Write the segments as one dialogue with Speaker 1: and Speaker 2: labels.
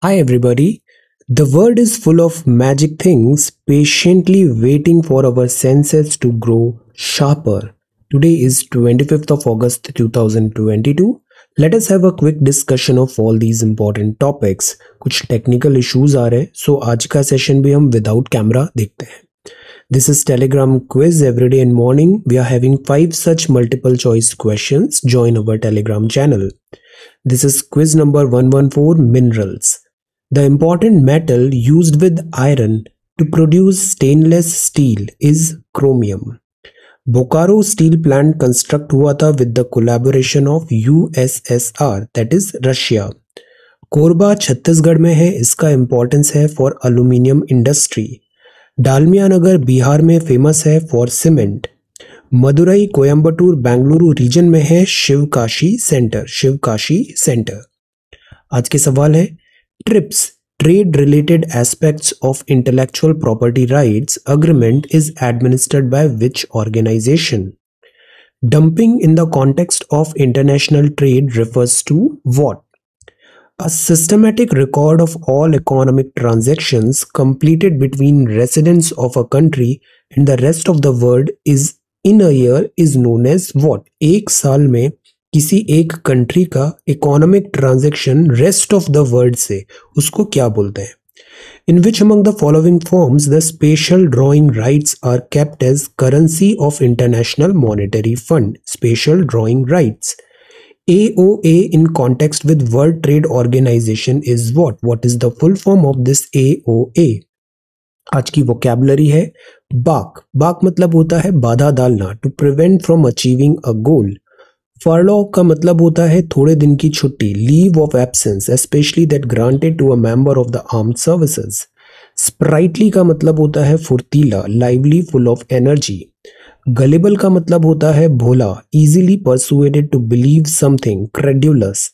Speaker 1: Hi, everybody. The world is full of magic things patiently waiting for our senses to grow sharper. Today is 25th of August 2022. Let us have a quick discussion of all these important topics. कुछ technical issues आ रहे हैं सो आज का session भी हम without camera देखते हैं. This is Telegram quiz every day in morning. We are having 5 such multiple choice questions. Join our Telegram channel. This is quiz number 114 minerals. The important metal used with iron to produce stainless steel is chromium. Bokaro steel plant construct हुआ था with the collaboration of USSR that is Russia. Korba Chhattisgarh में है, इसका importance है for aluminium industry. Dalmia Nagar Bihar में famous है for cement. Madurai Coimbatore Bengaluru region में है शिवकाशी सेंटर. आज के सवाल है TRIPS, Trade Related Aspects of Intellectual Property Rights Agreement is administered by which organization? Dumping in the context of international trade refers to what? A systematic record of all economic transactions completed between residents of a country and the rest of the world is in a year is known as what? एक साल में किसी एक country का economic transaction rest of the world से उसको क्या बोलते हैं? In which among the following forms the special drawing rights are kept as currency of International Monetary Fund. Special drawing rights. AOA in context with World Trade Organization is what? What is the full form of this AOA? आज की vocabulary है बाक. बाक मतलब होता है बाधा डालना, to prevent from achieving a goal. Furlough का मतलब होता है थोड़े दिन की छुट्टी, leave of absence, especially that granted to a member of the armed services. Sprightly का मतलब होता है फुर्तीला, lively, full of energy. Gullible का मतलब होता है भोला, easily persuaded to believe something, credulous.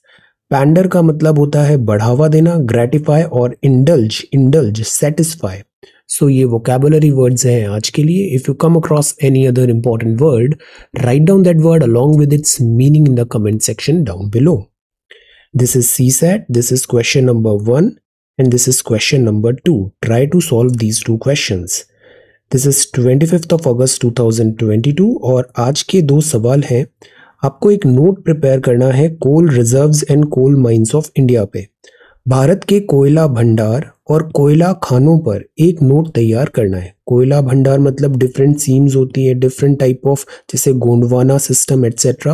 Speaker 1: Pander का मतलब होता है बढ़ावा देना, ग्रेटिफाई, और इंडल्ज, सेटिस्फाई. सो ये वोकैबुलरी वर्ड्स हैं आज के लिए. If you come across any other important word, write down that word along with its meaning in the comment section down below. This is CSAT. This is question number 1 and this is question number 2. Try to solve these two questions. This is 25th of August 2022 और आज के दो सवाल हैं. आपको एक note prepare करना है coal reserves and coal mines of India पे. भारत के कोयला भंडार और कोयला खानों पर एक नोट तैयार करना है. कोयला भंडार मतलब डिफरेंट सीम्स होती है, डिफरेंट टाइप ऑफ, जैसे गोंडवाना सिस्टम एटसेट्रा.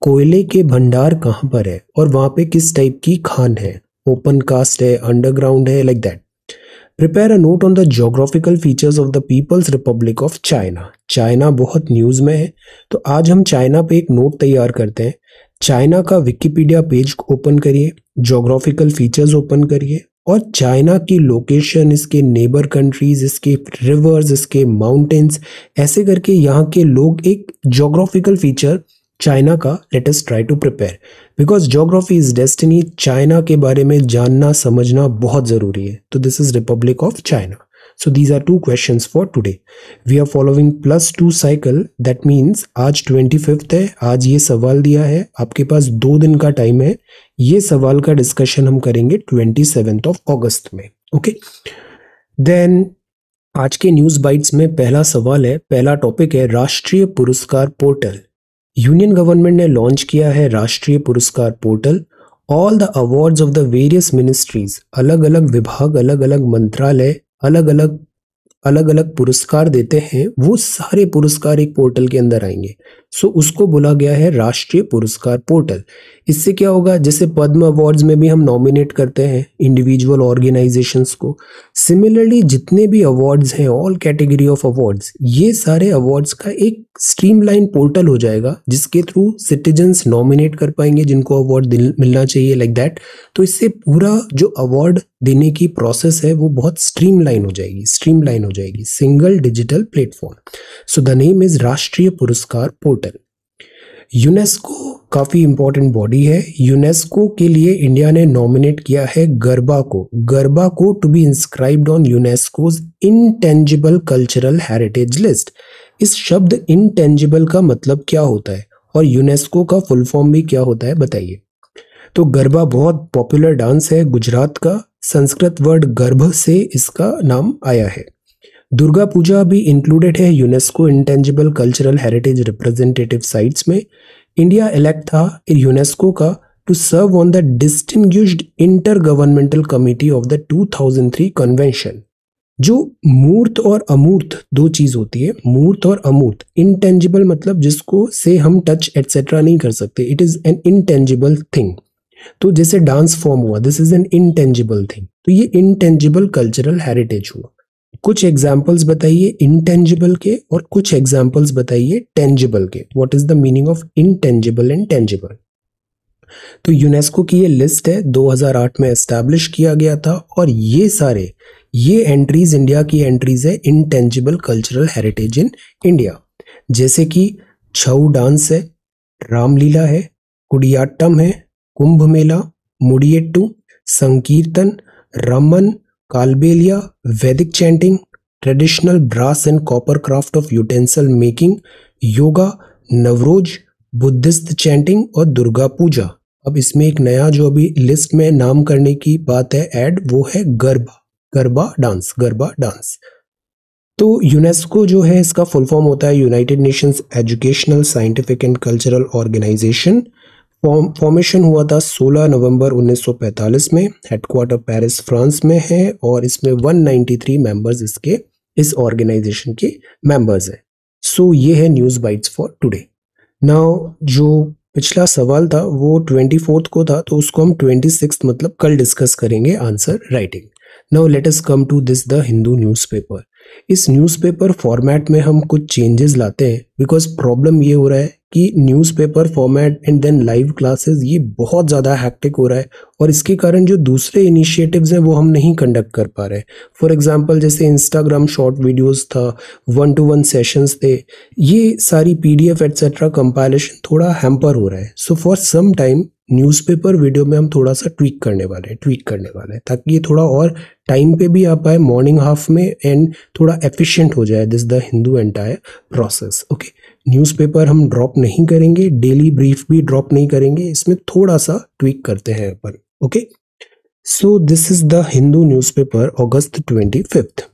Speaker 1: कोयले के भंडार कहाँ पर है और वहाँ पे किस टाइप की खान है, ओपन कास्ट है, अंडरग्राउंड है, like that. Prepare a note on the geographical features of the People's Republic of China. China बहुत न्यूज़ में है तो आज हम चाइना पे एक नोट तैयार करते हैं. चाइना का विकिपीडिया पेज ओपन करिए, ज्योग्राफिकल फीचर्स ओपन करिए और चाइना की लोकेशन, इसके नेबर कंट्रीज, इसके रिवर्स, इसके माउंटेन्स, ऐसे करके यहाँ के लोग एक ज्योग्राफिकल फीचर चाइना का let us try to prepare. Because geography is destiny. China के बारे में जानना समझना बहुत ज़रूरी है. तो this is Republic of China. So these are two questions for today. We are following +2 cycle. That means आज 25th है. आज ये सवाल दिया है, आपके पास 2 दिन का टाइम है. ये सवाल का डिस्कशन हम करेंगे 27th of August में. ओके देन आज के न्यूज़ बाइट्स में पहला सवाल है, पहला टॉपिक है राष्ट्रीय पुरस्कार पोर्टल. यूनियन गवर्नमेंट ने लॉन्च किया है राष्ट्रीय Puraskar portal. All the awards of the various ministries, अलग अलग विभाग, अलग अलग मंत्रालय अलग अलग पुरस्कार देते हैं, वो सारे पुरस्कार एक पोर्टल के अंदर आएंगे. सो उसको बोला गया है राष्ट्रीय पुरस्कार पोर्टल. इससे क्या होगा, जैसे पद्म अवार्ड्स में भी हम नॉमिनेट करते हैं इंडिविजुअल ऑर्गेनाइजेशंस को, सिमिलरली जितने भी अवार्ड्स हैं, ऑल कैटेगरी ऑफ अवार्ड्स, ये सारे अवार्ड्स का एक स्ट्रीमलाइन पोर्टल हो जाएगा जिसके थ्रू सिटीजन्स नॉमिनेट कर पाएंगे जिनको अवार्ड मिलना चाहिए, लाइक दैट. तो इससे पूरा जो अवार्ड देने की प्रोसेस है वो बहुत स्ट्रीमलाइन हो जाएगी. Single digital platform. So the name is Rashtriya Puraskar portal. UNESCO काफ़ी इंपॉर्टेंट बॉडी है. यूनेस्को के लिए इंडिया ने नॉमिनेट किया है गरबा को to be inscribed on UNESCO's intangible cultural heritage list. इस शब्द इनटेंजिबल का मतलब क्या होता है और यूनेस्को का फुल फॉर्म भी क्या होता है बताइए. तो गरबा बहुत पॉपुलर डांस है गुजरात का. संस्कृत वर्ड गर्भ से इसका नाम आया है। दुर्गा पूजा भी इंक्लूडेड है UNESCO intangible cultural heritage representative sites में। इंडिया इलेक्ट था यूनेस्को का to serve on the distinguished intergovernmental committee of the 2003 convention. जो मूर्त और अमूर्त दो चीज होती है, मूर्त और अमूर्त, इंटेंजिबल मतलब जिसको से हम टच एटसेट्रा नहीं कर सकते, it is an intangible thing. तो जैसे डांस फॉर्म हुआ, this is an intangible thing, तो ये इंटेंजिबल कल्चरल हेरिटेज हुआ। कुछ एग्जाम्पल्स बताइए इंटेंजिबल के और कुछ एग्जाम्पल्स बताइए टेंजिबल के। What is the meaning of intangible and tangible? तो यूनेस्को की ये लिस्ट है, 2008 में एस्टैब्लिश किया गया था, और ये एंट्रीज इंडिया की एंट्रीज है intangible cultural heritage in India. जैसे कि छऊ डांस है, रामलीला है, कुडियाट्टम है, कुंभ मेला, मुडियेट्टू, संकीर्तन, रमन, कालबेलिया, वैदिक chanting, traditional brass and copper craft of utensil making, yoga, Navroz, Buddhist chanting और दुर्गा पूजा। अब इसमें एक नया जो अभी लिस्ट में नाम करने की बात है ऐड, वो है गरबा डांस। तो यूनेस्को जो है इसका फुल फॉर्म होता है United Nations Educational Scientific and Cultural Organization. Formation हुआ था 16 नवंबर 1945 में, हेडक्वार्टर पेरिस फ्रांस में है, और इसमें 193 मेंबर्स इस ऑर्गेनाइजेशन के मेंबर्स हैं। सो ये है news bytes for today. Now जो पिछला सवाल था वो 24 को था, तो उसको हम 26 मतलब कल डिस्कस करेंगे answer writing. Now let us come to this The Hindu newspaper. इस न्यूज़पेपर फॉर्मेट में हम कुछ चेंजेस लाते हैं, बिकॉज प्रॉब्लम ये हो रहा है कि newspaper format and then live classes ये बहुत ज़्यादा हैक्टिक हो रहा है, और इसके कारण जो दूसरे इनिशिएटिव्स हैं वो हम नहीं कंडक्ट कर पा रहे। फॉर एग्जांपल जैसे इंस्टाग्राम शॉर्ट वीडियोस था, 1-to-1 सेशंस थे, ये सारी पीडीएफ एटसेट्रा कंपाइलेशन थोड़ा हैम्पर हो रहा है। So for some time newspaper video में हम थोड़ा सा ट्वीक करने वाले हैं ताकि ये थोड़ा और टाइम पे भी आ पाए मॉर्निंग हाफ में, एंड थोड़ा एफिशिएंट हो जाए this The Hindu entire process. Okay, newspaper हम ड्रॉप नहीं करेंगे, डेली ब्रीफ भी ड्रॉप नहीं करेंगे, इसमें थोड़ा सा ट्वीक करते हैं अपन। Okay, so this is the Hindu newspaper August 25।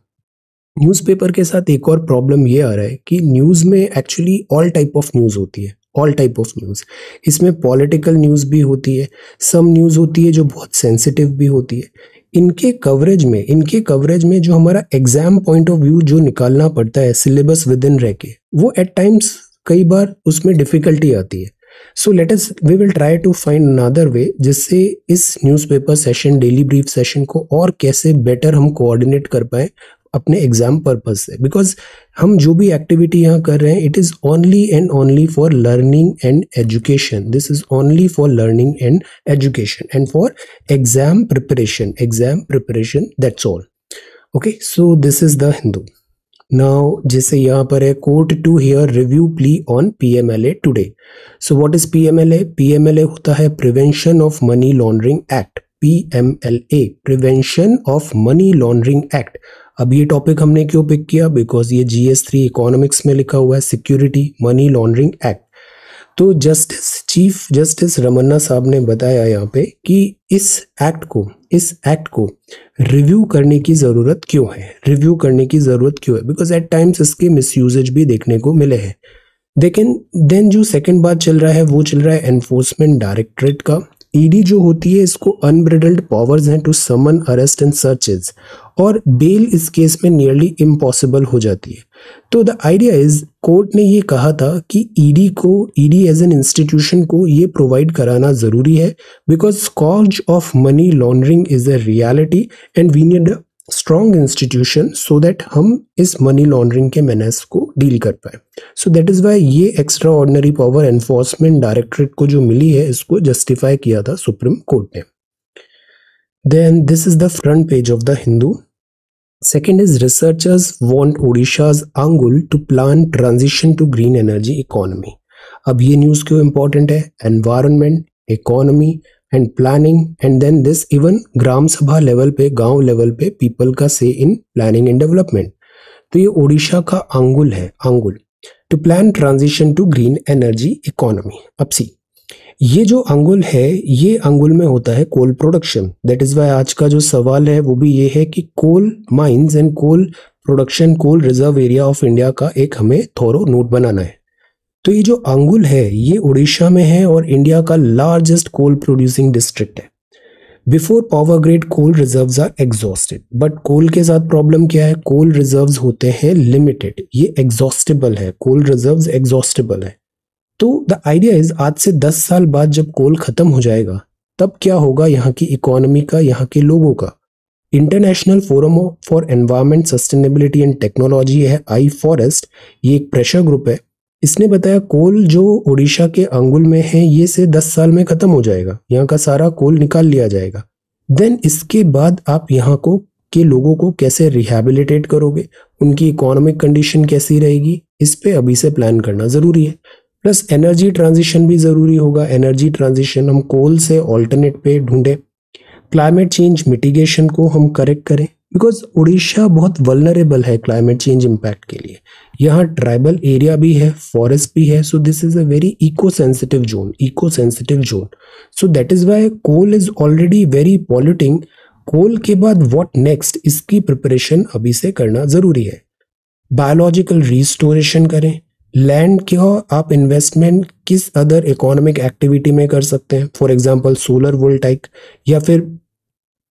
Speaker 1: Newspaper के साथ एक और प्रॉब्लम ये आ रहा है कि न्यूज़ में actually all type of news होती है, ऑल टाइप ऑफ न्यूज़। इसमें पॉलिटिकल न्यूज़ भी होती है, सम न्यूज़ होती है जो बहुत सेंसिटिव भी होती है। इनके कवरेज में जो हमारा एग्जाम पॉइंट ऑफ व्यू जो निकालना पड़ता है सिलेबस विद इन रह के, वो एट टाइम्स कई बार उसमें डिफिकल्टी आती है। So we will try to find another way जिससे इस newspaper session, daily brief session को और कैसे बेटर हम कोऑर्डिनेट कर पाए अपने एग्जाम पर्पज से। बिकॉज हम जो भी एक्टिविटी यहाँ कर रहे हैं, it is only and only for learning and education. This is only for learning and education and for exam preparation, that's all. Okay, so this is the Hindu. Now जैसे यहाँ पर है court to hear review plea on PMLA today. So what is PMLA? PMLA होता है prevention of money laundering act. PMLA, prevention of money laundering act. अब ये topic हमने क्यों पिक किया? बिकॉज ये GS3 इकोनॉमिक्स में लिखा हुआ है, सिक्योरिटी मनी लॉन्ड्रिंग एक्ट। तो चीफ जस्टिस रमन्ना साहब ने बताया यहाँ पे कि इस एक्ट को रिव्यू करने की जरूरत क्यों है, बिकॉज एट टाइम्स इसके मिसयूजेज भी देखने को मिले हैं। लेकिन देन जो सेकंड बात चल रहा है वो चल रहा है एनफोर्समेंट डायरेक्टरेट का। ईडी जो होती है इसको अनब्रिडल्ड पावर्स हैं to summon, arrest and searches, और बेल इस केस में नियरली इम्पॉसिबल हो जाती है। तो द आइडिया इज, कोर्ट ने ये कहा था कि ईडी एज एन इंस्टीट्यूशन को ये प्रोवाइड कराना जरूरी है, because scourge of money laundering is a reality and we need a strong institution so that हम इस मनी लॉन्ड्रिंग के मेनेस को डील कर पाए। सो दैट इज वाई ये extraordinary power Enforcement Directorate को जो मिली है इसको जस्टिफाई किया था सुप्रीम कोर्ट ने। Then this is the front page of the Hindu. Second is researchers want Odisha's Angul to plan transition to green energy economy. अब ये न्यूज़ क्यों इम्पोर्टेंट है? Environment, economy and planning, and then this even gram sabha level पे, गांव level पे people का से in planning and development. तो ये ओडिशा का आंगुल है, Angul to plan transition to green energy economy. अब सी, ये जो अंगुल है, ये अंगुल में होता है coal production. That is why आज का जो सवाल है वो भी ये है कि coal mines and coal production, coal reserve area of India का एक हमें थोरो नोट बनाना है। तो ये जो अंगुल है ये उड़ीसा में है और इंडिया का लार्जेस्ट कोल प्रोड्यूसिंग डिस्ट्रिक्ट है। Before power grid coal reserves are exhausted, but coal के साथ प्रॉब्लम क्या है, कोल रिजर्व्स होते हैं लिमिटेड, ये एग्जॉस्टेबल है, कोल रिजर्व्स एग्जॉस्टेबल है। तो द आइडिया इज आज से 10 साल बाद जब कोल खत्म हो जाएगा तब क्या होगा यहाँ की इकोनॉमी का, यहाँ के लोगों का। International forum for environment sustainability and technology है आई फॉरेस्ट, ये एक प्रेशर ग्रुप है। इसने बताया कोल जो उड़ीसा के अंगुल में है ये से 10 साल में खत्म हो जाएगा, यहाँ का सारा कोल निकाल लिया जाएगा। देन इसके बाद आप यहाँ को के लोगों को कैसे रिहैबिलिटेट करोगे, उनकी इकोनॉमिक कंडीशन कैसी रहेगी, इस पे अभी से प्लान करना जरूरी है। प्लस एनर्जी ट्रांजिशन भी जरूरी होगा। एनर्जी ट्रांजिशन हम कोल से ऑल्टरनेट पे ढूंढें, क्लाइमेट चेंज मिटिगेशन को हम करेक्ट करें, बिकॉज उड़ीसा बहुत वल्नरेबल है क्लाइमेट चेंज इम्पैक्ट के लिए। यहाँ ट्राइबल एरिया भी है, फॉरेस्ट भी है, so this is a very eco sensitive zone. So that is why coal is already very polluting. Coal के बाद व्हाट नेक्स्ट, इसकी प्रिपरेशन अभी से करना जरूरी है। बायोलॉजिकल रिस्टोरेशन करें। लैंड का आप इन्वेस्टमेंट किस अदर इकोनॉमिक एक्टिविटी में कर सकते हैं, फॉर एग्जांपल सोलर वोल्टाइक, या फिर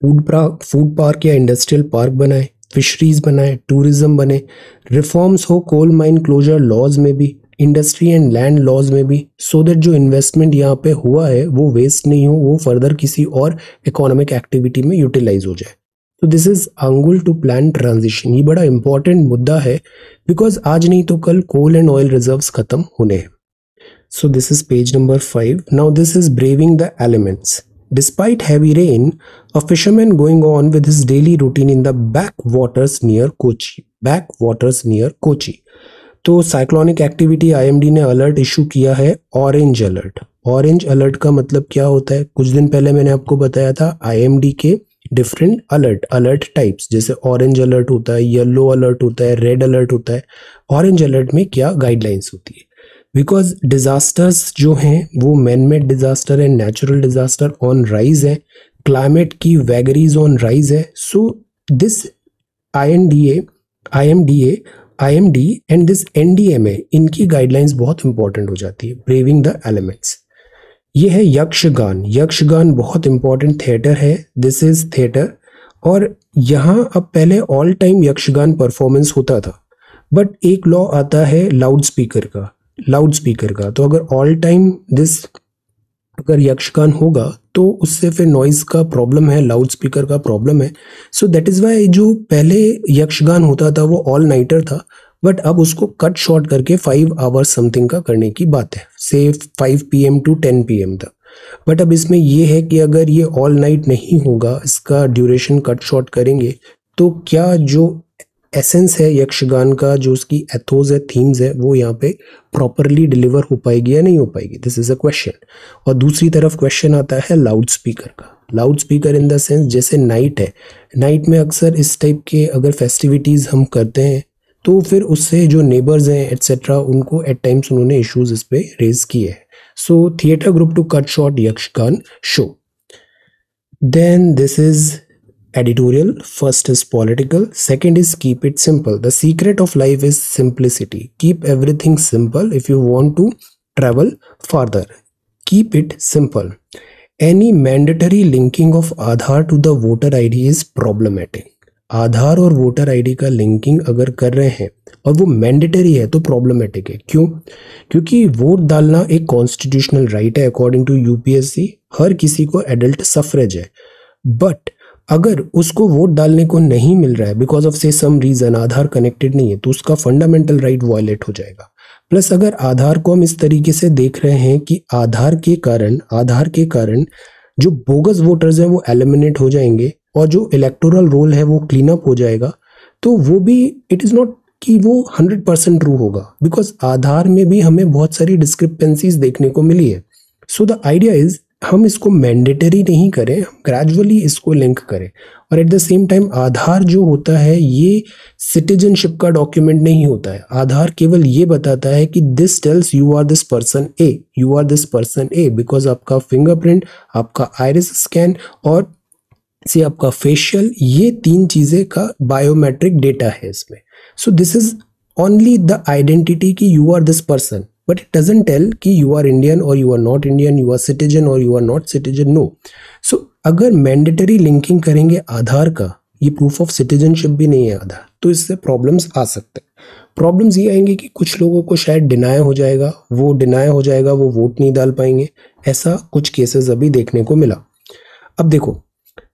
Speaker 1: फूड पार्क या इंडस्ट्रियल पार्क बनाए, फिशरीज बनाए, टूरिज्म बने, रिफॉर्म्स हो कोल माइन क्लोजर लॉज में भी, इंडस्ट्री एंड लैंड लॉज में भी, सो दैट जो इन्वेस्टमेंट यहाँ पे हुआ है वो वेस्ट नहीं हो, वो फर्दर किसी और इकोनॉमिक एक्टिविटी में यूटिलाइज हो जाए। तो दिस इज अंगुल टू प्लान ट्रांजिशन। ये बड़ा इंपॉर्टेंट मुद्दा है बिकॉज आज नहीं तो कल कोल एंड ऑयल रिजर्व्स खत्म होने हैं। सो this is page number 5। Now this is braving the elements. Despite heavy rain, a fisherman going on with his daily routine in the backwaters near Kochi. तो साइक्लोनिक एक्टिविटी आईएमडी ने alert issue किया है, orange alert. Orange alert का मतलब क्या होता है, कुछ दिन पहले मैंने आपको बताया था आईएमडी के डिफरेंट अलर्ट टाइप्स, जैसे ऑरेंज अलर्ट होता है, येलो अलर्ट होता है, रेड अलर्ट होता है। ऑरेंज अलर्ट में क्या गाइडलाइंस होती है, बिकॉज डिजास्टर्स जो हैं वो man made disaster and natural disaster on rise है, क्लाइमेट की वैगरीज ऑन राइज है। So this IMD and this NDMA, इनकी गाइडलाइंस बहुत इंपॉर्टेंट हो जाती है। ब्रेविंग द एलिमेंट्स, ये है यक्षगान। यक्षगान बहुत इंपॉर्टेंट थिएटर है, दिस इज थिएटर। और यहाँ अब पहले ऑल टाइम यक्षगान परफॉर्मेंस होता था, बट एक लॉ आता है लाउड स्पीकर का। तो अगर ऑल टाइम अगर यक्षगान होगा तो उससे फिर नॉइज का प्रॉब्लम है, लाउड स्पीकर का प्रॉब्लम है। सो दैट इज वाई जो पहले यक्षगान होता था वो ऑल नाइटर था, बट अब उसको कट शॉर्ट करके 5 आवर्स समथिंग का करने की बात है, से 5 PM टू 10 PM तक। बट अब इसमें ये है कि अगर ये ऑल नाइट नहीं होगा, इसका ड्यूरेशन कट शॉर्ट करेंगे, तो क्या जो एसेंस है यक्षगान का, जो उसकी एथोस है, थीम्स है, वो यहाँ पे प्रॉपरली डिलीवर हो पाएगी या नहीं हो पाएगी, दिस इज अ क्वेश्चन। और दूसरी तरफ क्वेश्चन आता है लाउड स्पीकर का। Loud speaker in the sense जैसे नाइट है, नाइट में अक्सर इस टाइप के अगर फेस्टिविटीज हम करते हैं तो फिर उससे जो नेबर्स हैं एटसेट्रा, उनको एट टाइम्स उन्होंने इश्यूज इस पे रेज किए हैं। So theatre group to cut short Yakshagana show. Then this is editorial. First is political, second is keep it simple. The secret of life is simplicity. Keep everything simple if you want to travel farther. Keep it simple. Any mandatory linking of Aadhaar to the voter ID is problematic. आधार और voter ID का linking अगर कर रहे हैं और वो mandatory है तो प्रॉब्लमेटिक है। क्यों? क्योंकि वोट डालना एक कॉन्स्टिट्यूशनल राइट है अकॉर्डिंग टू यूपीएससी, हर किसी को एडल्ट सफरेज है। बट अगर उसको वोट डालने को नहीं मिल रहा है बिकॉज ऑफ से सम रीजन, आधार कनेक्टेड नहीं है, तो उसका फंडामेंटल राइट वायलेट हो जाएगा। प्लस अगर आधार को हम इस तरीके से देख रहे हैं कि आधार के कारण जो बोगस वोटर्स हैं वो एलिमिनेट हो जाएंगे और जो इलेक्टोरल रोल है वो क्लीन अप हो जाएगा, तो वो भी इट इज नॉट कि वो 100% ट्रू होगा, बिकॉज आधार में भी हमें बहुत सारी डिस्क्रिपेंसीज देखने को मिली है। सो द आइडिया इज हम इसको मैंडेटरी नहीं करें, हम ग्रेजुअली इसको लिंक करें। और एट द सेम टाइम आधार जो होता है ये सिटीजनशिप का डॉक्यूमेंट नहीं होता है। आधार केवल ये बताता है कि this tells you are this person A, you are this person A, because आपका फिंगरप्रिंट, आपका आइरिस स्कैन और से आपका फेशियल, ये 3 चीजें का बायोमेट्रिक डेटा है इसमें। So this is only the identity कि you are this person, but it doesn't tell कि यू आर इंडियन और you are not Indian, you are citizen और you are not citizen, no. So अगर mandatory linking करेंगे आधार का, ये proof of citizenship भी नहीं है आधार, तो इससे प्रॉब्लम्स आ सकते हैं। प्रॉब्लम्स ये आएंगे कि कुछ लोगों को शायद डिनाई हो जाएगा, वो वोट नहीं डाल पाएंगे। ऐसा कुछ केसेस अभी देखने को मिला। अब देखो,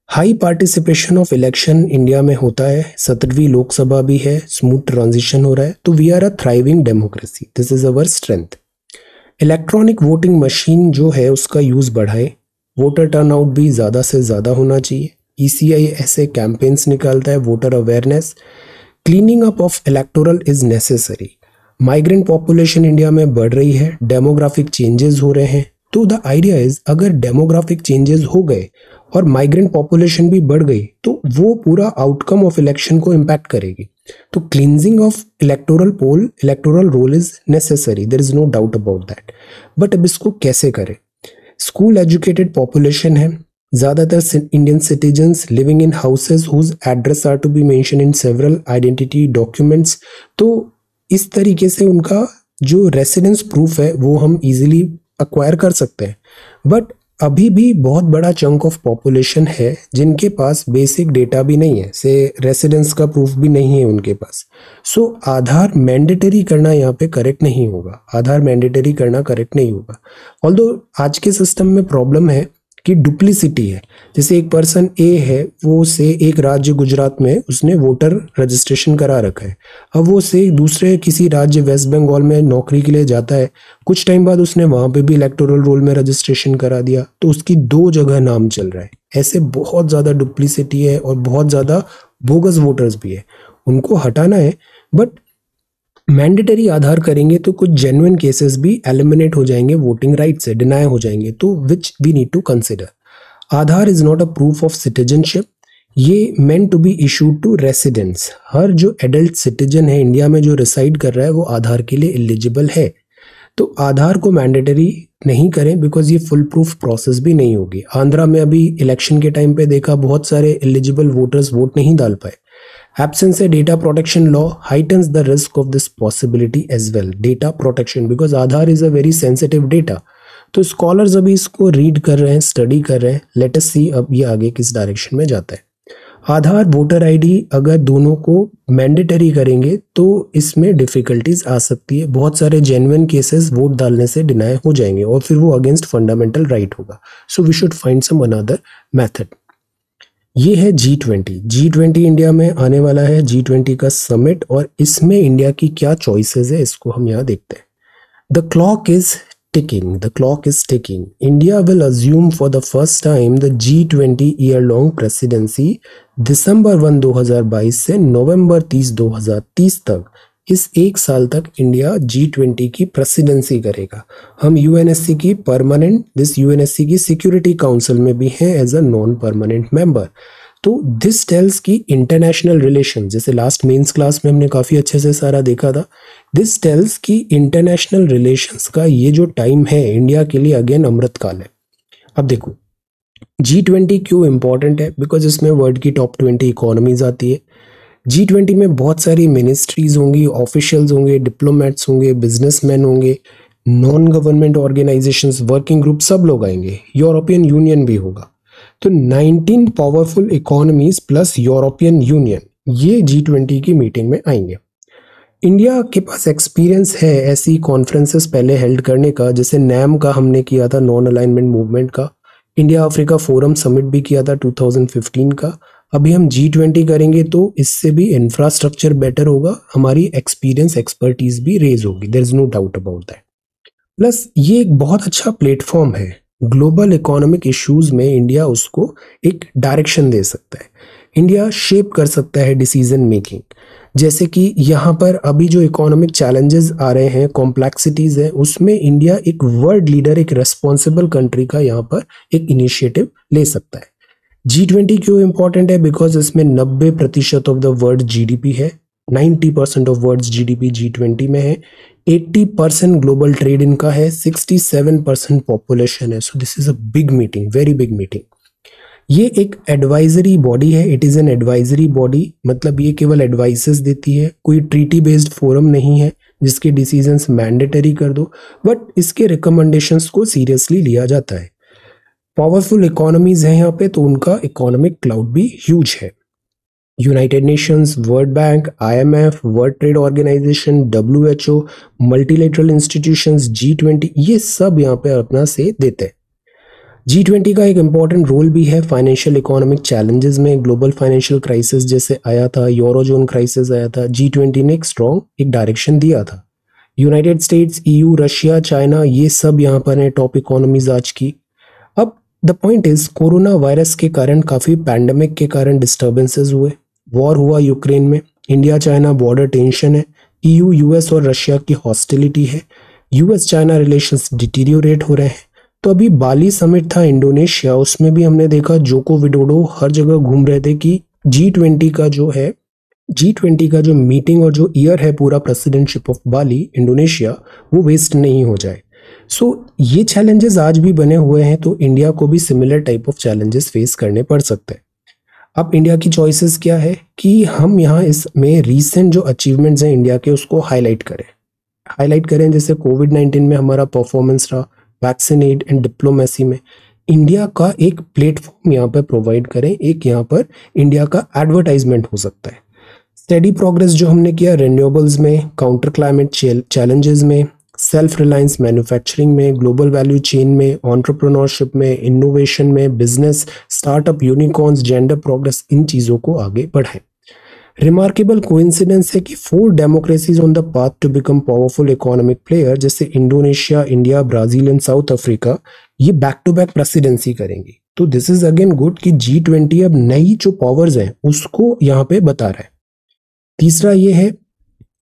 Speaker 1: high participation of election India में होता है, 17वीं लोकसभा भी है, स्मूथ ट्रांजिशन हो रहा है, तो we are a thriving democracy, this is our strength. Electronic voting machine जो है उसका यूज बढ़ाए, वोटर टर्नआउट भी ज़्यादा से ज़्यादा होना चाहिए। ईसीआई ऐसे कैंपेन्स निकालता है, voter awareness, cleaning up of electoral is necessary. Migrant population India में बढ़ रही है, डेमोग्राफिक चेंजेस हो रहे हैं, तो द आइडिया इज अगर डेमोग्राफिक चेंजेस हो गए और माइग्रेंट पॉपुलेशन भी बढ़ गई तो वो पूरा आउटकम ऑफ इलेक्शन को इम्पैक्ट करेगी। तो cleansing of electoral roll is necessary, there is no doubt about that. But अब इसको कैसे करें? स्कूल एजुकेटेड पॉपुलेशन है, ज़्यादातर Indian citizens living in houses whose address are to be mention in several identity documents, तो इस तरीके से उनका जो रेसिडेंस प्रूफ है वो हम इजीली अक्वायर कर सकते हैं। बट अभी भी बहुत बड़ा चंक ऑफ पॉपुलेशन है जिनके पास बेसिक डेटा भी नहीं है, से रेसिडेंस का प्रूफ भी नहीं है उनके पास। सो आधार मैंडेटरी करना यहाँ पे करेक्ट नहीं होगा, आधार मैंडेटरी करना करेक्ट नहीं होगा। ऑल्दो आज के सिस्टम में प्रॉब्लम है कि डुप्लीसिटी है। जैसे एक पर्सन ए है, वो से एक राज्य गुजरात में उसने वोटर रजिस्ट्रेशन करा रखा है, अब वो से दूसरे किसी राज्य वेस्ट बंगाल में नौकरी के लिए जाता है, कुछ टाइम बाद उसने वहां पे भी इलेक्टोरल रोल में रजिस्ट्रेशन करा दिया, तो उसकी 2 जगह नाम चल रहा है। ऐसे बहुत ज़्यादा डुप्लीसिटी है और बहुत ज़्यादा बोगस वोटर्स भी है, उनको हटाना है। बट मैंडेटरी आधार करेंगे तो कुछ जेन्युइन केसेस भी एलिमिनेट हो जाएंगे, वोटिंग राइट से डिनाई हो जाएंगे, तो which we need to consider. Aadhaar is not a proof of citizenship, ये meant to be issued to residents. हर जो एडल्ट सिटीजन है इंडिया में जो रिसाइड कर रहा है वो आधार के लिए एलिजिबल है, तो आधार को मैंडेटरी नहीं करें बिकॉज ये फुल प्रूफ प्रोसेस भी नहीं होगी। आंध्रा में अभी इलेक्शन के टाइम पे देखा बहुत सारे एलिजिबल वोटर्स वोट नहीं डाल पाए। Absence a data protection law heightens the risk of this possibility as well. Data protection because Aadhaar is a very sensitive data. तो स्कॉलर्स अभी इसको रीड कर रहे हैं, स्टडी कर रहे हैं। लेट अस सी अब ये आगे किस डायरेक्शन में जाता है। आधार वोटर आईडी अगर दोनों को मैंडेटरी करेंगे तो इसमें डिफिकल्टीज आ सकती है, बहुत सारे जेन्युइन केसेस वोट डालने से डिनाई हो जाएंगे और फिर वो अगेंस्ट फंडामेंटल राइट होगा। So we should find some another method. ये है G20 इंडिया में आने वाला है, G20 का समिट, और इसमें इंडिया की क्या चॉइसेस है इसको हम यहाँ देखते हैं। The clock is ticking. India will assume for the first time the G20 year long presidency December 1, 2022 से नवंबर 30, 2030 तक। इस 1 साल तक इंडिया G20 की प्रेसिडेंसी करेगा। हम यूएनएससी की सिक्योरिटी काउंसिल में भी हैं as a non permanent member. तो दिस टेल्स की इंटरनेशनल रिलेशन, जैसे लास्ट मेंस क्लास में हमने काफ़ी अच्छे से सारा देखा था, दिस टेल्स की इंटरनेशनल रिलेशंस का ये जो टाइम है इंडिया के लिए अगेन अमृतकाल है। अब देखो G20 क्यों इंपॉर्टेंट है, बिकॉज इसमें वर्ल्ड की टॉप 20 इकोनॉमीज आती है। G20 में बहुत सारी मिनिस्ट्रीज होंगी, ऑफिशियल्स होंगे, डिप्लोमेट्स होंगे, बिजनेसमैन होंगे, non government organisations, working group, सब लोग आएंगे, यूरोपियन यूनियन भी होगा। तो 19 powerful economies plus European union ये G20 की मीटिंग में आएंगे। इंडिया के पास एक्सपीरियंस है ऐसी कॉन्फ्रेंसेस पहले हेल्ड करने का, जैसे नैम का हमने किया था, नॉन अलाइनमेंट मूवमेंट का, इंडिया अफ्रीका फोरम समिट भी किया था 2015 का। अभी हम G20 करेंगे तो इससे भी इंफ्रास्ट्रक्चर बेटर होगा, हमारी एक्सपर्टीज भी रेज होगी, there is no doubt about that. Plus ये एक बहुत अच्छा प्लेटफॉर्म है, ग्लोबल इकोनॉमिक इश्यूज में इंडिया उसको एक डायरेक्शन दे सकता है, इंडिया शेप कर सकता है डिसीजन मेकिंग। जैसे कि यहाँ पर अभी जो इकोनॉमिक चैलेंजेस आ रहे हैं, कॉम्प्लेक्सिटीज है, उसमें इंडिया एक वर्ल्ड लीडर, एक रेस्पॉन्सिबल कंट्री का यहाँ पर एक इनिशिएटिव ले सकता है। G20 क्यों इंपॉर्टेंट है? बिकॉज इसमें 90% ऑफ द वर्ल्ड जीडीपी है, 90% ऑफ वर्ल्ड जीडीपी G20 में है, 80% ग्लोबल ट्रेड इनका है, 67% पॉपुलेशन है। So this is a big meeting, very big meeting. ये एक एडवाइजरी बॉडी है, it is an advisory body, मतलब ये केवल एडवाइसेस देती है, कोई ट्रीटी बेस्ड फोरम नहीं है जिसके डिसीजंस मैंडेटरी कर दो, बट इसके रिकमेंडेशंस को सीरियसली लिया जाता है। पावरफुल इकोनॉमीज हैं यहाँ पे, तो उनका इकोनॉमिक क्लाउड भी ह्यूज है। United Nations, World Bank, IMF, World Trade Organization, WHO, multilateral institutions, G20, ये सब यहाँ पे अपना से देते हैं। G20 का एक इम्पॉर्टेंट रोल भी है फाइनेंशियल इकोनॉमिक चैलेंजेस में। ग्लोबल फाइनेंशियल क्राइसिस जैसे आया था, यूरोजोन क्राइसिस आया था, G20 ने एक स्ट्रॉन्ग एक डायरेक्शन दिया था। United states, EU, Russia, China, ये सब यहाँ पर हैं टॉप इकोनॉमीज आज की। अब the point is, corona virus के कारण, काफी पैंडेमिक के कारण डिस्टर्बेंसेस हुए, वॉर हुआ यूक्रेन में, इंडिया चाइना बॉर्डर टेंशन है, EU, US और रशिया की हॉस्टिलिटी है, US चाइना रिलेशंस डिटीरियोरेट हो रहे हैं। तो अभी बाली समिट था इंडोनेशिया, उसमें भी हमने देखा जोको विडोडो हर जगह घूम रहे थे कि G20 का जो है, G20 का जो मीटिंग और जो ईयर है पूरा प्रेसिडेंटशिप ऑफ बाली इंडोनेशिया, वो वेस्ट नहीं हो जाए। सो ये चैलेंजेस आज भी बने हुए हैं, तो इंडिया को भी similar type of challenges face करने पड़ सकते हैं। अब इंडिया की चॉइसेस क्या है कि हम यहाँ इसमें रीसेंट जो अचीवमेंट्स हैं इंडिया के, उसको हाईलाइट करें। जैसे कोविड-19 में हमारा परफॉर्मेंस रहा, वैक्सीन एड एंड डिप्लोमेसी में इंडिया का एक प्लेटफॉर्म यहाँ पर प्रोवाइड करें, एक यहाँ पर इंडिया का एडवर्टाइजमेंट हो सकता है। स्टेडी प्रोग्रेस जो हमने किया रिन्यूएबल्स में, काउंटर क्लाइमेट चैलेंजेस में, सेल्फ रिलायंस मैन्युफैक्चरिंग में, ग्लोबल वैल्यू चेन में, एंटरप्रेन्योरशिप में, इनोवेशन में, business, startup, unicorns, gender progress, इन चीज़ों को आगे बढ़ाएं। रिमार्केबल कोइंसिडेंस है कि 4 democracies on the path to become powerful economic player, जैसे Indonesia, India, Brazil and South Africa, ये बैक टू बैक प्रेसिडेंसी करेंगी। तो दिस इज अगेन गुड कि G20 अब नई जो पावर्स हैं उसको यहाँ पे बता रहा है। तीसरा ये है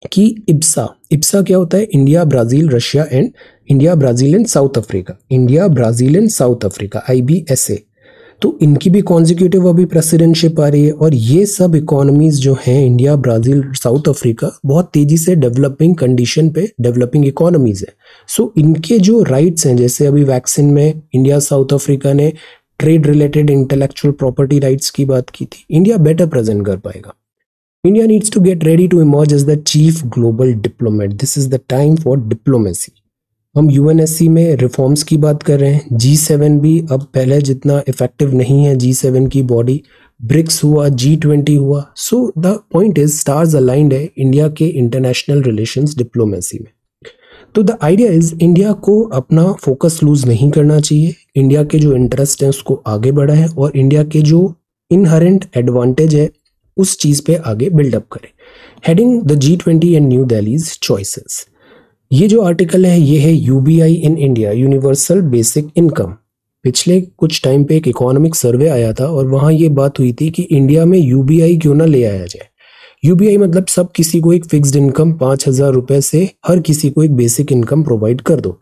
Speaker 1: कि इब्सा क्या होता है? India, Brazil, Russia and India, Brazil and South Africa, India, Brazil and South Africa, IBSA। तो इनकी भी कॉन्जिक्यूटिव अभी प्रेसिडेंटशिप आ रही है, और ये सब इकोनॉमीज जो हैं, इंडिया, ब्राजील, साउथ अफ्रीका, बहुत तेजी से डेवलपिंग कंडीशन पे डेवलपिंग इकोनॉमीज है। सो इनके जो राइट्स हैं, जैसे अभी वैक्सीन में इंडिया, साउथ अफ्रीका ने trade related intellectual property rights की बात की थी, इंडिया बेटर प्रेजेंट कर पाएगा। India needs to get ready to emerge as the chief global diplomat. This is the time for diplomacy. हम UNSC में रिफॉर्म्स की बात कर रहे हैं। G7 भी अब पहले जितना इफेक्टिव नहीं है, G7 की बॉडी, ब्रिक्स हुआ, G20 हुआ। So the point is, stars aligned है इंडिया के इंटरनेशनल रिलेशंस डिप्लोमेसी में। तो द आइडिया इज, इंडिया को अपना फोकस लूज नहीं करना चाहिए, इंडिया के जो इंटरेस्ट हैं उसको आगे बढ़ाएं, और इंडिया के जो इनहेरेंट एडवांटेज है उस चीज पे आगे बिल्डअप करें। Heading the G20 and new Delhi's choices. ये जो आर्टिकल है ये है UBI इन इंडिया, यूनिवर्सल बेसिक इनकम। पिछले कुछ टाइम पे एक इकोनॉमिक सर्वे आया था और वहां ये बात हुई थी कि इंडिया में UBI क्यों ना ले आया जाए। UBI मतलब सब किसी को एक फिक्स्ड इनकम 5,000 रुपए से हर किसी को एक बेसिक इनकम प्रोवाइड कर दो।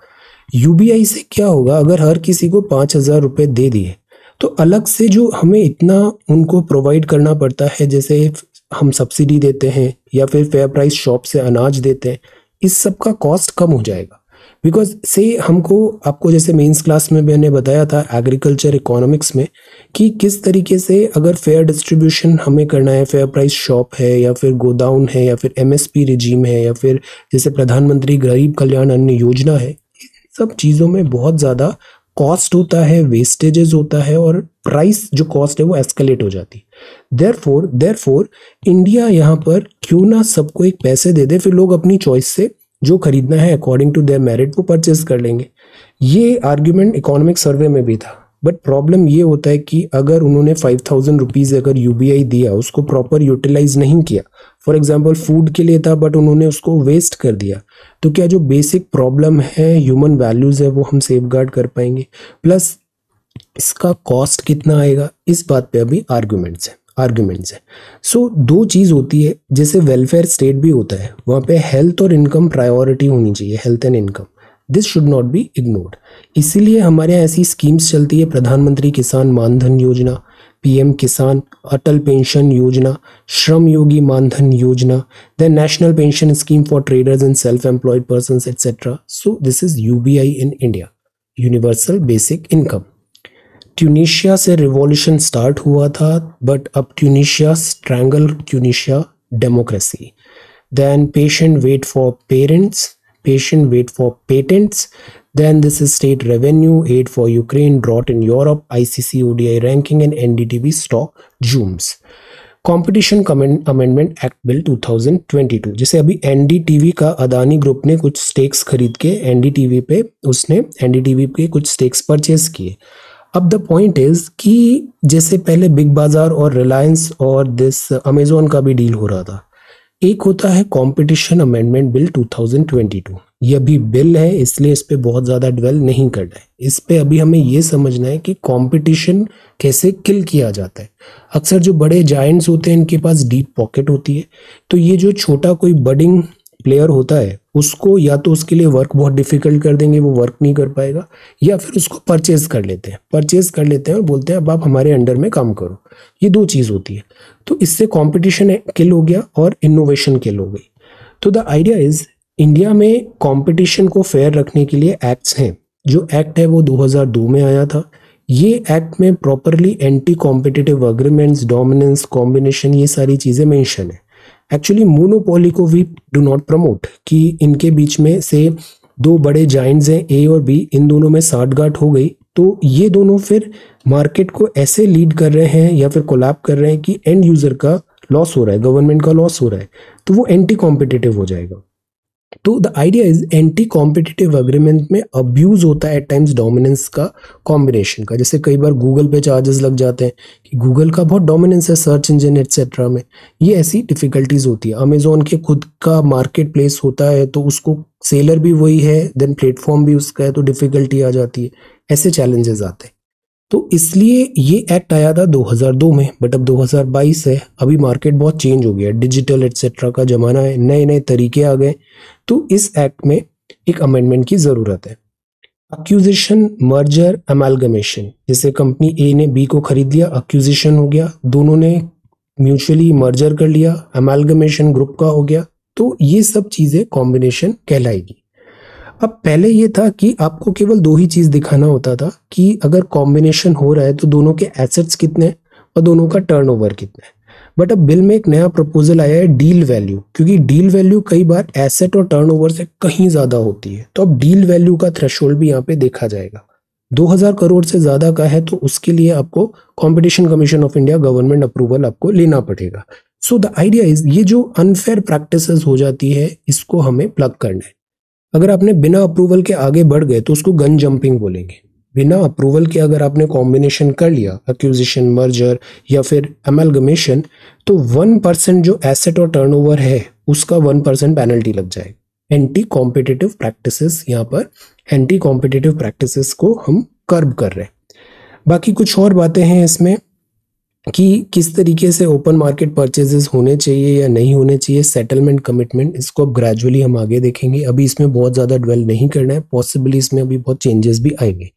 Speaker 1: UBI से क्या होगा, अगर हर किसी को 5,000 रुपए दे दिए तो अलग से जो हमें इतना उनको प्रोवाइड करना पड़ता है, जैसे हम सब्सिडी देते हैं या फिर फेयर प्राइस शॉप से अनाज देते हैं, इस सब का कॉस्ट कम हो जाएगा। बिकॉज से हमको, आपको जैसे मेंस क्लास में मैंने बताया था एग्रीकल्चर इकोनॉमिक्स में, कि किस तरीके से अगर फेयर डिस्ट्रीब्यूशन हमें करना है, फेयर प्राइस शॉप है या फिर गोडाउन है या फिर MSP रिजीम है या फिर जैसे प्रधानमंत्री गरीब कल्याण अन्न योजना है, सब चीज़ों में बहुत ज़्यादा कॉस्ट होता है, वेस्टेजेस होता है, और प्राइस जो कॉस्ट है वो एस्केलेट हो जाती है। देयरफॉर इंडिया यहाँ पर क्यों ना सबको एक पैसे दे दे, फिर लोग अपनी चॉइस से जो खरीदना है अकॉर्डिंग टू देयर मेरिट वो परचेज कर लेंगे। ये आर्ग्यूमेंट इकोनॉमिक सर्वे में भी था, बट प्रॉब्लम ये होता है कि अगर उन्होंने 5,000 रुपीज़ अगर UBI दिया, उसको प्रॉपर यूटिलाइज नहीं किया, फॉर एग्जाम्पल फूड के लिए था बट उन्होंने उसको वेस्ट कर दिया, तो क्या जो बेसिक प्रॉब्लम है, ह्यूमन वैल्यूज है, वो हम सेफगार्ड कर पाएंगे? प्लस इसका कॉस्ट कितना आएगा, इस बात पे अभी आर्ग्यूमेंट्स हैं। आर्ग्यूमेंट्स हैं। सो दो चीज़ होती है, जैसे वेलफेयर स्टेट भी होता है, वहाँ पे हेल्थ और इनकम प्रायोरिटी होनी चाहिए, health and income, this should not be ignored. इसीलिए हमारे यहाँ ऐसी स्कीम्स चलती है, प्रधानमंत्री किसान मानधन योजना, पीएम किसान, अटल पेंशन योजना, श्रम Yogi Maandhan Yojana, then National Pension Scheme for traders and self employed persons etcetera. So this is UBI in India, universal basic income. Tunisia से रिवॉल्यूशन स्टार्ट हुआ था, बट अब Tunisia strangle Tunisia democracy. Then patient wait for parents, patient wait for patents. Then this is state revenue, aid for Ukraine, drought in Europe, ICC ODI ranking and NDTV stock zooms. Competition amendment act bill 2022, जैसे अभी NDTV का Adani group ने कुछ stakes खरीद के NDTV पे उसने NDTV के कुछ स्टेक्स परचेज किए। अब द पॉइंट इज कि जैसे पहले बिग बाजार और रिलायंस और दिस अमेजोन का भी डील हो रहा था, एक होता है कंपटीशन अमेंडमेंट बिल 2022। ये अभी बिल है, इसलिए इस पे बहुत ज़्यादा ड्वेल नहीं करना है। इस पे अभी हमें ये समझना है कि कंपटीशन कैसे किल किया जाता है। अक्सर जो बड़े जायंट्स होते हैं इनके पास डीप पॉकेट होती है, तो ये जो छोटा कोई बडिंग प्लेयर होता है उसको या तो उसके लिए वर्क बहुत डिफिकल्ट कर देंगे, वो वर्क नहीं कर पाएगा, या फिर उसको परचेज कर लेते हैं और बोलते हैं अब आप हमारे अंडर में काम करो। ये दो चीज़ होती है। तो इससे कंपटीशन किल हो गया और इनोवेशन किल हो गई। तो द आइडिया इज, इंडिया में कंपटीशन को फेयर रखने के लिए एक्ट्स हैं। जो एक्ट है वो 2002 में आया था। ये एक्ट में properly anti competitive agreements, dominance, combination, ये सारी चीज़ें मेंशन है। एक्चुअली मोनोपोली को वी डू नॉट प्रमोट कि इनके बीच में से दो बड़े जाइंट्स हैं ए और बी, इन दोनों में साठगांठ हो गई तो ये दोनों फिर मार्केट को ऐसे लीड कर रहे हैं या फिर कोलैप कर रहे हैं कि एंड यूजर का लॉस हो रहा है, गवर्नमेंट का लॉस हो रहा है, तो वो एंटी कॉम्पिटिटिव हो जाएगा। तो the idea is, anti competitive agreement में अब्यूज होता है एट टाइम्स डोमिनेंस का, कॉम्बिनेशन का। जैसे कई बार गूगल पे चार्जेस लग जाते हैं कि गूगल का बहुत डोमिनेंस है सर्च इंजन एटसेट्रा में, ये ऐसी डिफिकल्टीज होती है। अमेजोन के खुद का मार्केट प्लेस होता है तो उसको सेलर भी वही है, देन प्लेटफॉर्म भी उसका है, तो डिफिकल्टी आ जाती है, ऐसे चैलेंजेस आते हैं। तो इसलिए ये एक्ट आया था 2002 में, बट अब 2022 है, अभी मार्केट बहुत चेंज हो गया, डिजिटल एटसेट्रा का जमाना है, नए नए तरीके आ गए, तो इस एक्ट में एक अमेंडमेंट की जरूरत है। अक्यूजिशन, मर्जर, अमेलगमेशन, जैसे कंपनी ए ने बी को खरीद लिया, अक्यूजिशन हो गया, दोनों ने म्यूचुअली मर्जर कर लिया, अमेलगमेशन ग्रुप का हो गया, तो ये सब चीजें कॉम्बिनेशन कहलाएगी। अब पहले ये था कि आपको केवल दो ही चीज दिखाना होता था कि अगर कॉम्बिनेशन हो रहा है तो दोनों के एसेट्स कितने और दोनों का टर्नओवर कितना है। बट अब बिल में एक नया प्रपोजल आया है, डील वैल्यू, क्योंकि डील वैल्यू कई बार एसेट और टर्नओवर से कहीं ज्यादा होती है, तो अब डील वैल्यू का थ्रेशोल्ड भी यहाँ पे देखा जाएगा। 2000 करोड़ से ज्यादा का है तो उसके लिए आपको competition commission of India government approval आपको लेना पड़ेगा। सो द आइडिया इज, ये जो अनफेयर प्रैक्टिसेस हो जाती है इसको हमें प्लग करना है। अगर आपने बिना अप्रूवल के आगे बढ़ गए तो उसको गन जंपिंग बोलेंगे। बिना अप्रूवल के अगर आपने कॉम्बिनेशन कर लिया, एक्विजिशन, मर्जर या फिर अमेलगमेशन, तो 1% जो एसेट और टर्नओवर है उसका 1% पेनल्टी लग जाएगा। एंटी कॉम्पिटिटिव प्रैक्टिसेस, यहाँ पर एंटी कॉम्पिटिटिव प्रैक्टिसेस को हम कर्ब कर रहे हैं। बाकी कुछ और बातें हैं इसमें कि किस तरीके से ओपन मार्केट परचेजेस होने चाहिए या नहीं होने चाहिए, सेटलमेंट, कमिटमेंट, इसको अब ग्रेजुअली हम आगे देखेंगे। अभी इसमें बहुत ज़्यादा ड्वेल नहीं करना है, पॉसिबली इसमें अभी बहुत चेंजेस भी आएंगे।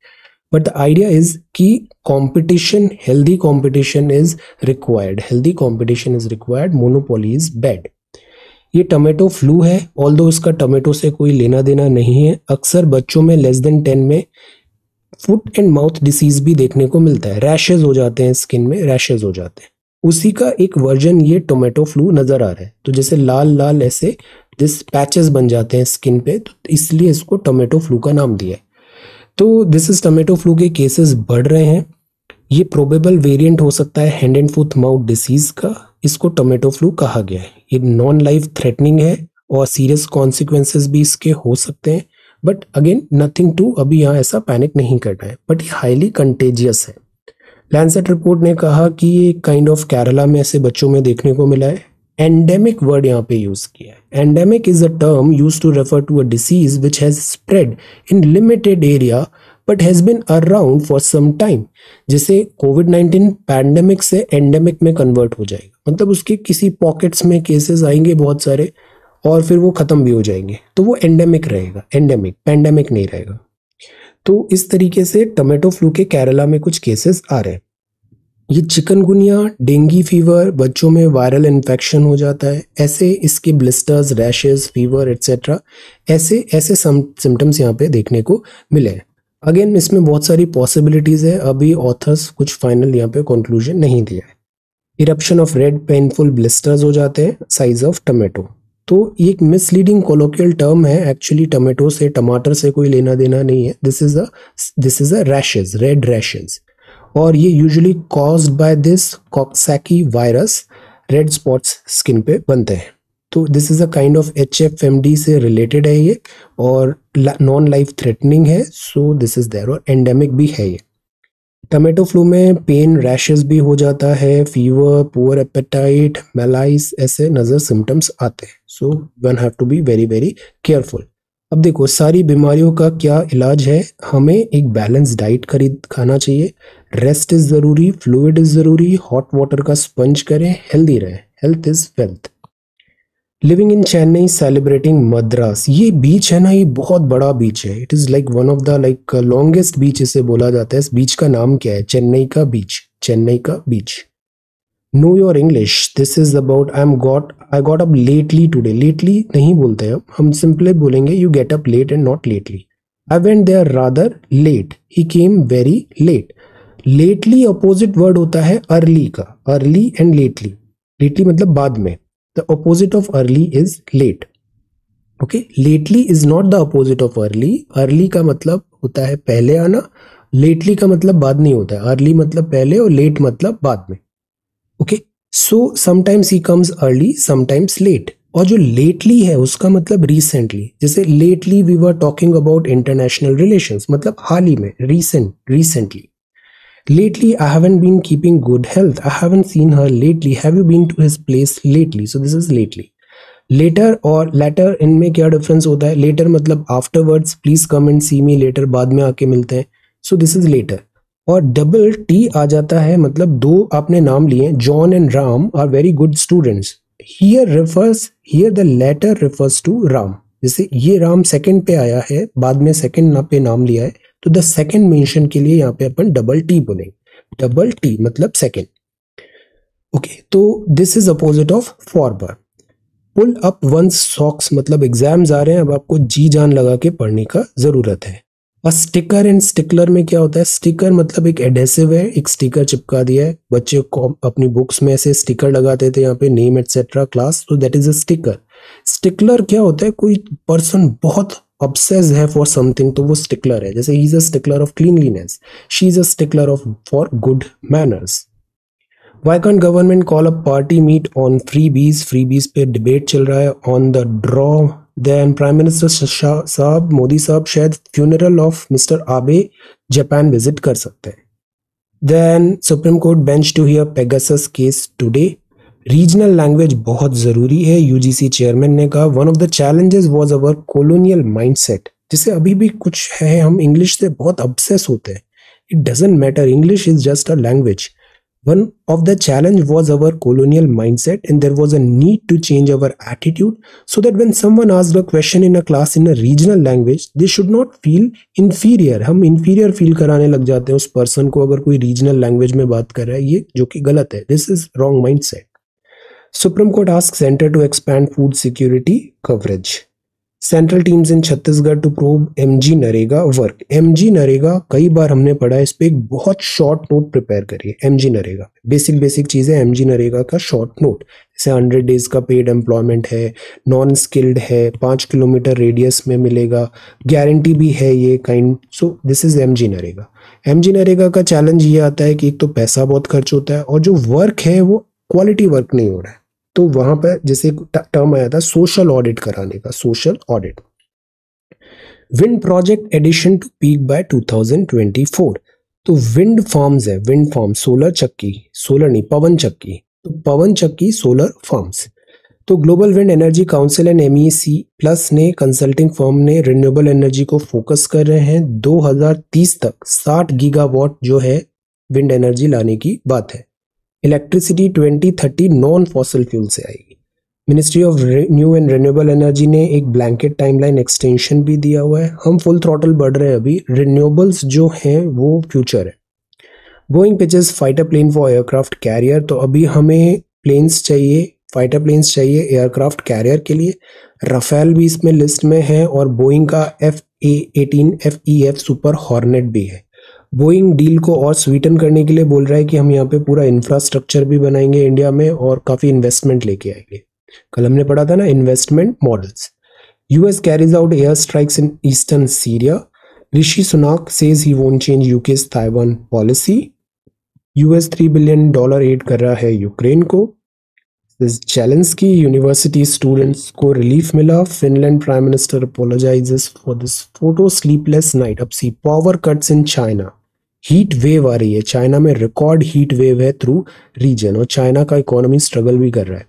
Speaker 1: बट द आइडिया इज कि competition, healthy competition is required, healthy competition is required, monopoly is bad. ये टमेटो फ्लू है, ऑल्दो इसका टमेटो से कोई लेना देना नहीं है। अक्सर बच्चों में लेस देन 10 में फुट एंड माउथ डिसीज भी देखने को मिलता है, रैशेज हो जाते हैं, स्किन में रैशेज हो जाते हैं। उसी का एक वर्जन ये टोमेटो फ्लू नजर आ रहा है, तो जैसे लाल लाल ऐसे दिस पैचेस बन जाते हैं स्किन पे, तो इसलिए इसको टोमेटो फ्लू का नाम दिया है। तो दिस इज टोमेटो फ्लू के केसेस बढ़ रहे हैं। ये प्रोबेबल वेरिएंट हो सकता है hand and foot mouth disease का, इसको टोमेटो फ्लू कहा गया है। ये नॉन लाइफ थ्रेटनिंग है और सीरियस कॉन्सिक्वेंसेस भी इसके हो सकते हैं, बट अगेन नथिंग टू, अभी यहाँ ऐसा पैनिक नहीं करना है, बट ये हाईली कंटेजियस है। लैंसेट रिपोर्ट ने कहा कि ये काइंड ऑफ केरला में ऐसे बच्चों में देखने को मिला है। एंडेमिक वर्ड यहाँ पे यूज किया है। Endemic is a term used to refer to a disease which has spread in limited area but has been around for some time. जैसे कोविड-19 पैंडेमिक से एंडेमिक में कन्वर्ट हो जाएगा, मतलब उसके किसी पॉकेट्स में केसेस आएंगे बहुत सारे और फिर वो खत्म भी हो जाएंगे, तो वो एंडेमिक रहेगा, एंडेमिक, पैंडेमिक नहीं रहेगा। तो इस तरीके से टोमेटो फ्लू के केरला में कुछ केसेस आ रहे हैं। ये चिकनगुनिया, डेंगी फीवर, बच्चों में वायरल इन्फेक्शन हो जाता है, ऐसे इसके ब्लिस्टर्स, रैशेस, फीवर एट्सेट्रा, ऐसे ऐसे सिम्टम्स यहाँ पे देखने को मिले हैं। अगेन इसमें बहुत सारी पॉसिबिलिटीज है, अभी ऑथर्स कुछ फाइनल यहाँ पे कंक्लूजन नहीं दिया है। Eruption of red painful blisters हो जाते हैं साइज ऑफ टोमेटो। तो ये एक मिसलीडिंग कोलोकियल टर्म है, एक्चुअली टोमेटो से, टमाटर से कोई लेना देना नहीं है। This is a rashes, red rashes, और ये usually caused by this Coxsackie virus, red spots skin पे बनते हैं। तो this is a kind of HFMD से रिलेटेड है ये, और नॉन लाइफ थ्रेटनिंग है, सो दिस इज देयर, और एंडेमिक भी है ये। टोमेटो फ्लू में पेन, रैशेस भी हो जाता है, फीवर, पुअर एपेटाइट, मेलाइस, ऐसे नजर सिम्टम्स आते हैं। So one have to be very very careful. अब देखो सारी बीमारियों का क्या इलाज है, हमें एक बैलेंस डाइट खाना चाहिए, रेस्ट इज जरूरी, फ्लूइड इज जरूरी, हॉट वाटर का स्पंज करें, हेल्दी रहे, health is wealth. Living in Chennai, celebrating Madras, ये बीच है ना, ये बहुत बड़ा बीच है, it is like one of the like longest beach इसे बोला जाता है। इस बीच का नाम क्या है? चेन्नई का बीच, चेन्नई का beach. Know your English, this is about I got up lately today. Lately नहीं बोलते हैं हम सिंपली बोलेंगे you get up late and not lately. I went there rather late, he came very late. Lately opposite word होता है early का, early and lately. Lately मतलब बाद में, the opposite of early is late. Okay, lately is not the opposite of early. Early का मतलब होता है पहले आना, lately का मतलब बाद नहीं होता है। early मतलब पहले और late मतलब बाद में। Okay, so sometimes he comes early, sometimes late. और जो lately है उसका मतलब recently, जैसे lately we were talking about international relations, मतलब हाल ही में, recently. Lately, I haven't been keeping good health. I haven't seen her lately. Have you been to his place lately? So this is lately. Later और later, इनमें क्या difference होता है? Later मतलब afterwards, please come and see me later, बाद में आके मिलते हैं। So this is later. और डबल टी आ जाता है, मतलब दो आपने नाम लिए, John and Ram are very good students. Here the letter refers to Ram. जैसे ये राम सेकंड पे आया है, बाद में सेकंड पे नाम लिया है, तो द सेकंड मेंशन के लिए यहाँ पे अपन डबल टी बोलेंगे। डबल टी मतलब सेकंड। ओके, तो this is opposite of forward. Pull up one's socks, मतलब एग्जाम्स आ रहे हैं, अब आपको जी जान लगा के पढ़ने का जरूरत है। और स्टिकर एंड स्टिकलर में क्या होता है? स्टिकर मतलब एक एडहेसिव है, एक स्टिकर चिपका दिया है, बच्चे को अपनी बुक्स में ऐसे स्टिकर लगाते थे यहाँ पे, नेम एटसेट्रा, क्लास, तो that is a sticker. Stickler क्या होता है? कोई पर्सन बहुत ऑब्सेस है फॉर समथिंग, तो वो स्टिकलर है। जैसे he is a stickler of cleanliness, she is a stickler of for good manners. Why can't government call a party meet on freebies? Freebies पे डिबेट चल रहा है। On the draw, then prime minister साहब, मोदी साहब शायद funeral of mister Abe Japan visit कर सकते हैं। Then Supreme Court bench to hear Pegasus case today. Regional language बहुत जरूरी है, यूजीसी चेयरमैन ने कहा। One of the challenges was our colonial mindset. जैसे अभी भी कुछ है, हम इंग्लिश से बहुत ऑब्सेस होते हैं। It doesn't matter, English is just a language. One of the challenge was our colonial mindset, and there was a need to change our attitude so that when someone asked a question in a class in a regional language, they should not feel inferior. हम inferior feel कराने लग जाते हैं उस person को अगर कोई regional language में बात कर रहा है, ये जो कि गलत है। This is wrong mindset. Supreme Court asks center to expand food security coverage. Central teams in Chhattisgarh to probe MG NREGA work. MG NREGA कई बार हमने पढ़ा है, इस पे एक बहुत शॉर्ट नोट प्रिपेयर करिए। एमजी नरेगा बेसिक चीजें, एमजी नरेगा का शॉर्ट नोट, जैसे 100 डेज का पेड एम्प्लॉयमेंट है, नॉन स्किल्ड है, 5 किलोमीटर रेडियस में मिलेगा, गारंटी भी है ये kind. So this is MG NREGA. MG NREGA का चैलेंज ये आता है कि एक तो पैसा बहुत खर्च होता है, और जो वर्क है वो क्वालिटी वर्क नहीं हो रहा है। तो वहां पर जैसे टर्म आया था सोशल ऑडिट कराने का, social audit. Wind project addition to peak by 2024। तो विंड फार्म्स है, विंड फार्म, सोलर चक्की, सोलर नहीं पवन चक्की, तो पवन चक्की सोलर फार्म्स। तो global wind energy council and MEC plus ने कंसल्टिंग फर्म ने रिन्यूएबल एनर्जी को फोकस कर रहे हैं 2030 तक 60 गीगावाट जो है विंड एनर्जी लाने की बात है। इलेक्ट्रिसिटी 2030 नॉन फॉसिल फ्यूल से आएगी। Ministry of new and renewable energy ने एक ब्लैंकेट टाइमलाइन एक्सटेंशन भी दिया हुआ है। हम फुल थ्रॉटल बढ़ रहे हैं अभी, रिन्यूएबल्स जो हैं वो फ्यूचर है। Boeing pitches fighter plane for aircraft carrier, तो अभी हमें प्लेन्स चाहिए, फाइटर प्लेन्स चाहिए एयरक्राफ्ट कैरियर के लिए। राफेल भी इसमें लिस्ट में है और बोइंग का FA-18 FEF सुपर हॉर्नेट भी है। बोइंग डील को और स्वीटन करने के लिए बोल रहा है कि हम यहाँ पे पूरा इंफ्रास्ट्रक्चर भी बनाएंगे इंडिया में और काफ़ी इन्वेस्टमेंट लेके आएंगे। कल हमने पढ़ा था ना investment models. US carries out air strikes in eastern Syria. Rishi Sunak says he won't change UK's Taiwan policy. US $3 billion aid कर रहा है यूक्रेन को। जेलेंस्की यूनिवर्सिटी स्टूडेंट्स को रिलीफ मिला। Finland prime minister apologises for this photo sleepless night. अब see power cuts in China, heat wave आ रही है चाइना में, रिकॉर्ड हीट वेव है थ्रू रीजन और चाइना का इकोनॉमी स्ट्रगल भी कर रहा है।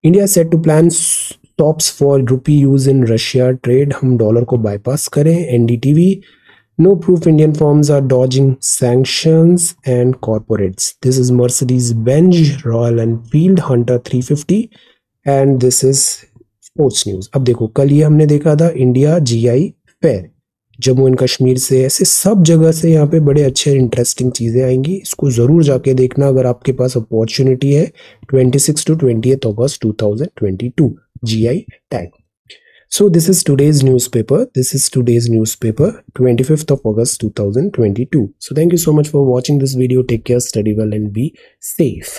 Speaker 1: India set to plan stops for rupee use in Russia trade, हम डॉलर को बाईपास करें। NDTV, no proof Indian firms are dodging sanctions and corporates. This is Mercedes-Benz Royal Enfield Hunter 350 and this is sports news. अब देखो कल ये हमने देखा था India GI fair, Jammu and Kashmir से, ऐसे सब जगह से यहाँ पे बड़े अच्छे इंटरेस्टिंग चीज़ें आएंगी। इसको ज़रूर जाके देखना अगर आपके पास अपॉर्चुनिटी है। 26 to 20th August 2022 GI tag. So this is today's newspaper. 25th of August 2022. So thank you so much for watching this video. Take care, study well and be safe.